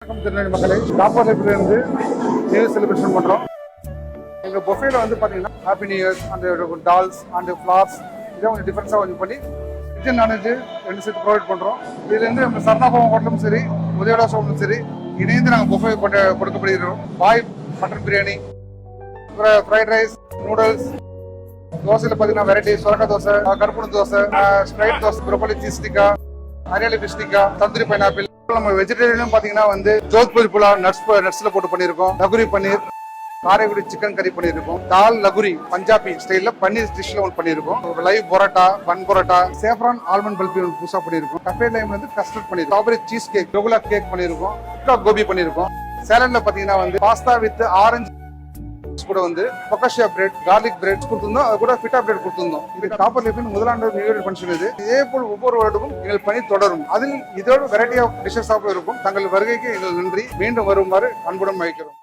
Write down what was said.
திருநெல்வேலி மக்களை காப்பாற்றிலிருந்து new celebration பண்றோம். எங்க பொஃபேல வந்து பாத்தீங்கன்னா ஹாப்பி நியூ இயர் அந்த டால்ஸ் அண்ட் ஃபிளார்ஸ் இதை கொஞ்சம் டிஃபரன்ஸா கொஞ்சம் பண்ணி வெஜ் நான்வெஜ் ரெண்டு சேர்த்து ப்ரொவைட் பண்றோம். இதுல இருந்து நம்ம சரணாபவம் ஹோட்டலும் சரி உதயடா ஹோட்டலும் சரி இணைந்து நாங்கள் பொஃபே கொடுக்கப்படுகிறோம். பாய் mutton biryani, fried rice, noodles, தோசையில் பார்த்தீங்கன்னா வெரைட்டி சொரக்கா dosa, கருப்புணு dosa, Sprite dosa, broccoli cheese tikka, hariyali fish tikka, tandoori pineapple. நம்ம வெஜிடேரியனும் பாத்தீங்கன்னா வந்து ஜோத்பூரி புலாவ் நட்ஸ்ல போட்டு பண்ணியிருக்கோம். லகுரி பன்னீர், காரைக்குடி சிக்கன் கறி பண்ணியிருக்கோம். தால் லகுரி பஞ்சாபி ஸ்டைல்ல பன்னீர் டிஷ்ல ஒன்று பண்ணியிருக்கோம். லைவ் பரோட்டா, பன் பரோட்டா, சேஃப்ரான் ஆல்மண்ட் பல்பி ஒன்று புதுசா பண்ணியிருக்கோம். கஃபே லைம் வந்து கஸ்டர்ட் பண்ணிருக்கோம். ஸ்ட்ராபெரி சீஸ் கேக், ரெகுலா கேக் பண்ணியிருக்கோம். கோபி பண்ணியிருக்கோம். சேலட்ல பாத்தீங்கன்னா வந்து பாஸ்தா வித் ஆரஞ்சு கூட வந்து பொக்காஷியா பிரெட், கார்லிக் பிரெட் கொடுத்திருந்தோம். அது கூட பிட்டா பிரெட் கொடுத்திருந்தோம். இது காப்பர் லைஃபின் முதலாண்டு நியூ இயர் ஃபங்க்ஷன். இது இதே போல் ஒவ்வொரு வருடமும் எங்கள் பணி தொடரும். அதில் இதோட வெரைட்டி ஆஃப் டிஷஸ் இருக்கும். தங்கள் வருகைக்கு எங்கள் நன்றி. மீண்டும் வருமாறு அன்புடன் அழைக்கிறோம்.